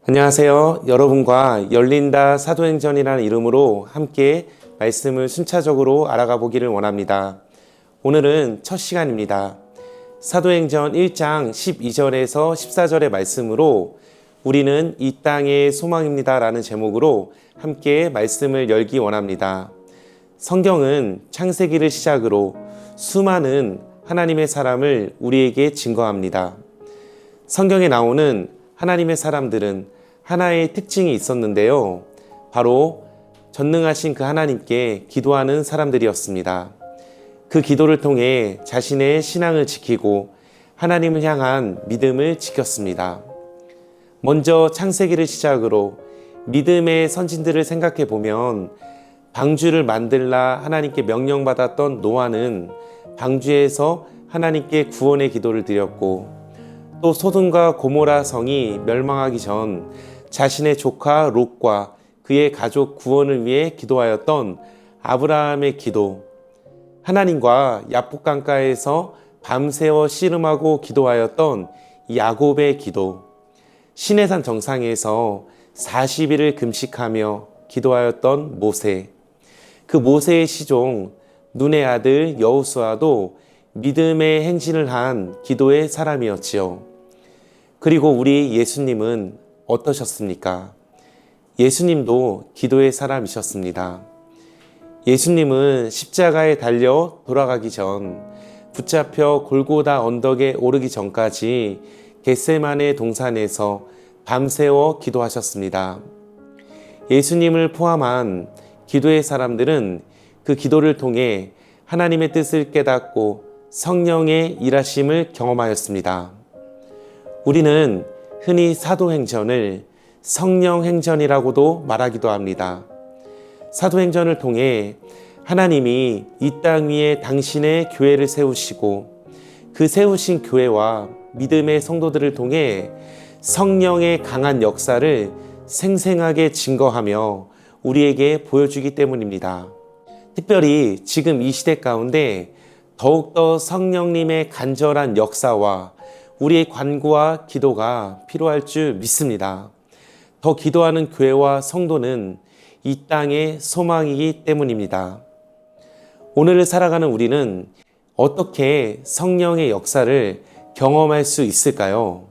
안녕하세요. 여러분과 열린다 사도행전이라는 이름으로 함께 말씀을 순차적으로 알아가 보기를 원합니다. 오늘은 첫 시간입니다. 사도행전 1장 12절에서 14절의 말씀으로 우리는 이 땅의 소망입니다 라는 제목으로 함께 말씀을 열기 원합니다. 성경은 창세기를 시작으로 수많은 하나님의 사람을 우리에게 증거합니다. 성경에 나오는 하나님의 사람들은 하나의 특징이 있었는데요. 바로 전능하신 그 하나님께 기도하는 사람들이었습니다. 그 기도를 통해 자신의 신앙을 지키고 하나님을 향한 믿음을 지켰습니다. 먼저 창세기를 시작으로 믿음의 선진들을 생각해 보면 방주를 만들라 하나님께 명령받았던 노아는 방주에서 하나님께 구원의 기도를 드렸고, 또 소돔과 고모라 성이 멸망하기 전 자신의 조카 롯과 그의 가족 구원을 위해 기도하였던 아브라함의 기도, 하나님과 야복강가에서 밤새워 씨름하고 기도하였던 야곱의 기도, 시내산 정상에서 40일을 금식하며 기도하였던 모세, 그 모세의 시종 눈의 아들 여호수아도 믿음의 행진을 한 기도의 사람이었지요. 그리고 우리 예수님은 어떠셨습니까? 예수님도 기도의 사람이셨습니다. 예수님은 십자가에 달려 돌아가기 전 붙잡혀 골고다 언덕에 오르기 전까지 겟세마네 동산에서 밤새워 기도하셨습니다. 예수님을 포함한 기도의 사람들은 그 기도를 통해 하나님의 뜻을 깨닫고 성령의 일하심을 경험하였습니다. 우리는 흔히 사도행전을 성령행전이라고도 말하기도 합니다. 사도행전을 통해 하나님이 이 땅 위에 당신의 교회를 세우시고 그 세우신 교회와 믿음의 성도들을 통해 성령의 강한 역사를 생생하게 증거하며 우리에게 보여주기 때문입니다. 특별히 지금 이 시대 가운데 더욱더 성령님의 간절한 역사와 우리의 간구와 기도가 필요할 줄 믿습니다. 더 기도하는 교회와 성도는 이 땅의 소망이기 때문입니다. 오늘을 살아가는 우리는 어떻게 성령의 역사를 경험할 수 있을까요?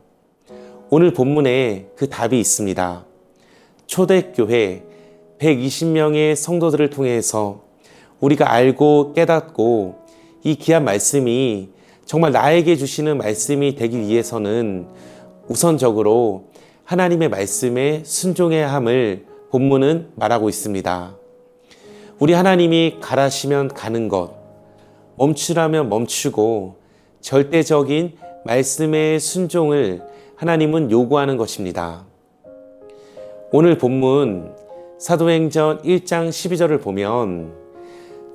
오늘 본문에 그 답이 있습니다. 초대교회 120명의 성도들을 통해서 우리가 알고 깨닫고 이 귀한 말씀이 정말 나에게 주시는 말씀이 되기 위해서는 우선적으로 하나님의 말씀에 순종해야 함을 본문은 말하고 있습니다. 우리 하나님이 가라시면 가는 것, 멈추라면 멈추고 절대적인 말씀의 순종을 하나님은 요구하는 것입니다. 오늘 본문 사도행전 1장 12절을 보면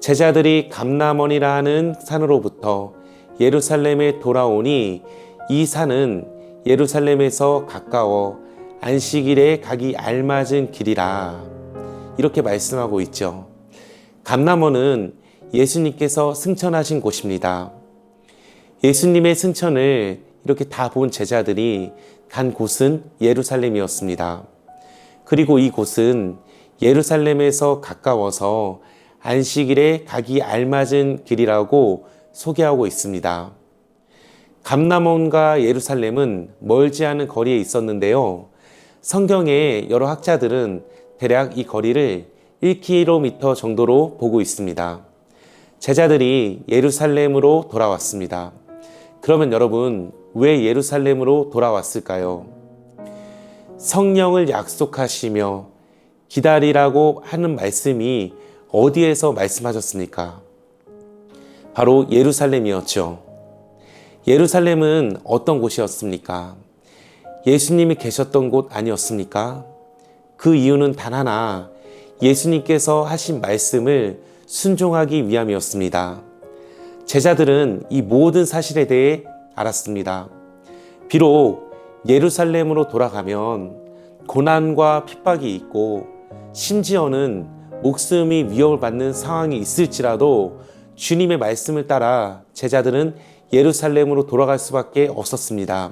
제자들이 감람원이라 하는 산으로부터 예루살렘에 돌아오니 이 산은 예루살렘에서 가까워 안식일에 가기 알맞은 길이라, 이렇게 말씀하고 있죠. 감람원은 예수님께서 승천하신 곳입니다. 예수님의 승천을 이렇게 다 본 제자들이 간 곳은 예루살렘이었습니다. 그리고 이곳은 예루살렘에서 가까워서 안식일에 가기 알맞은 길이라고 소개하고 있습니다. 감람원과 예루살렘은 멀지 않은 거리에 있었는데요. 성경의 여러 학자들은 대략 이 거리를 1km 정도로 보고 있습니다. 제자들이 예루살렘으로 돌아왔습니다. 그러면 여러분, 왜 예루살렘으로 돌아왔을까요? 성령을 약속하시며 기다리라고 하는 말씀이 어디에서 말씀하셨습니까? 바로 예루살렘이었죠. 예루살렘은 어떤 곳이었습니까? 예수님이 계셨던 곳 아니었습니까? 그 이유는 단 하나, 예수님께서 하신 말씀을 순종하기 위함이었습니다. 제자들은 이 모든 사실에 대해 알았습니다. 비록 예루살렘으로 돌아가면 고난과 핍박이 있고 심지어는 목숨이 위협을 받는 상황이 있을지라도 주님의 말씀을 따라 제자들은 예루살렘으로 돌아갈 수밖에 없었습니다.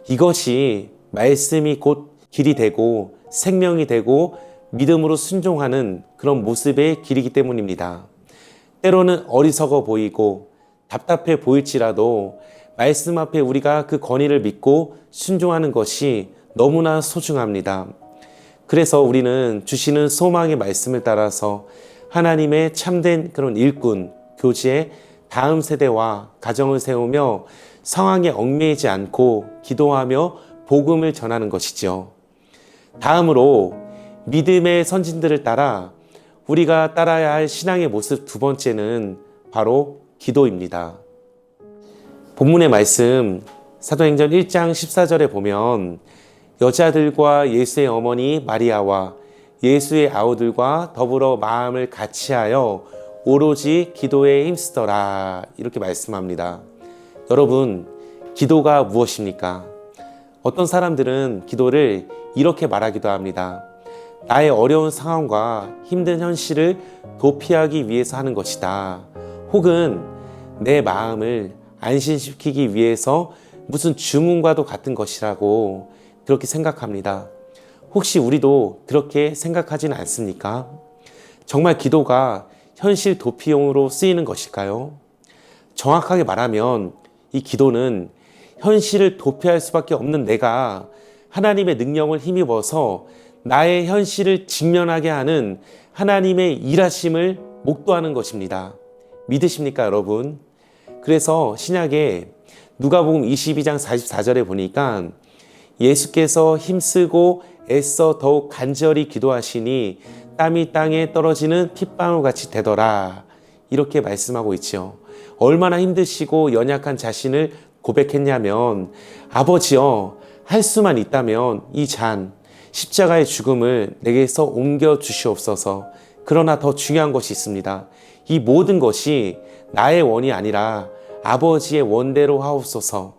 이것이 말씀이 곧 길이 되고 생명이 되고 믿음으로 순종하는 그런 모습의 길이기 때문입니다. 때로는 어리석어 보이고 답답해 보일지라도 말씀 앞에 우리가 그 권위를 믿고 순종하는 것이 너무나 소중합니다. 그래서 우리는 주시는 소망의 말씀을 따라서 하나님의 참된 그런 일꾼, 교지의 다음 세대와 가정을 세우며 상황에 얽매이지 않고 기도하며 복음을 전하는 것이죠. 다음으로 믿음의 선진들을 따라 우리가 따라야 할 신앙의 모습 두 번째는 바로 기도입니다. 본문의 말씀 사도행전 1장 14절에 보면 여자들과 예수의 어머니 마리아와 예수의 아우들과 더불어 마음을 같이하여 오로지 기도에 힘쓰더라 이렇게 말씀합니다. 여러분, 기도가 무엇입니까? 어떤 사람들은 기도를 이렇게 말하기도 합니다. 나의 어려운 상황과 힘든 현실을 도피하기 위해서 하는 것이다. 혹은 내 마음을 안심시키기 위해서 무슨 주문과도 같은 것이라고 그렇게 생각합니다. 혹시 우리도 그렇게 생각하지는 않습니까? 정말 기도가 현실 도피용으로 쓰이는 것일까요? 정확하게 말하면 이 기도는 현실을 도피할 수밖에 없는 내가 하나님의 능력을 힘입어서 나의 현실을 직면하게 하는 하나님의 일하심을 목도하는 것입니다. 믿으십니까, 여러분? 그래서 신약에 누가복음 22장 44절에 보니까 예수께서 힘쓰고 애써 더욱 간절히 기도하시니 땀이 땅에 떨어지는 핏방울같이 되더라 이렇게 말씀하고 있죠. 얼마나 힘드시고 연약한 자신을 고백했냐면 아버지여 할 수만 있다면 이 잔 십자가의 죽음을 내게서 옮겨 주시옵소서. 그러나 더 중요한 것이 있습니다. 이 모든 것이 나의 원이 아니라 아버지의 원대로 하옵소서.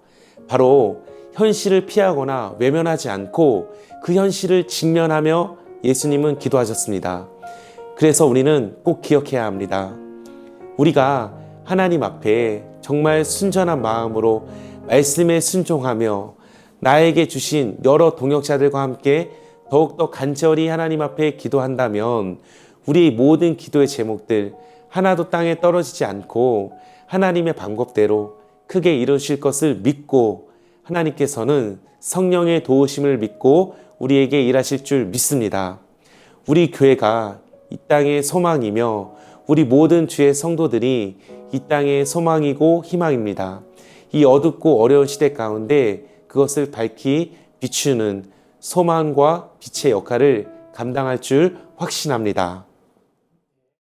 바로 현실을 피하거나 외면하지 않고 그 현실을 직면하며 예수님은 기도하셨습니다. 그래서 우리는 꼭 기억해야 합니다. 우리가 하나님 앞에 정말 순전한 마음으로 말씀에 순종하며 나에게 주신 여러 동역자들과 함께 더욱더 간절히 하나님 앞에 기도한다면 우리의 모든 기도의 제목들 하나도 땅에 떨어지지 않고 하나님의 방법대로 크게 이루실 것을 믿고 하나님께서는 성령의 도우심을 믿고 우리에게 일하실 줄 믿습니다. 우리 교회가 이 땅의 소망이며 우리 모든 주의 성도들이 이 땅의 소망이고 희망입니다. 이 어둡고 어려운 시대 가운데 그것을 밝히 비추는 소망과 빛의 역할을 감당할 줄 확신합니다.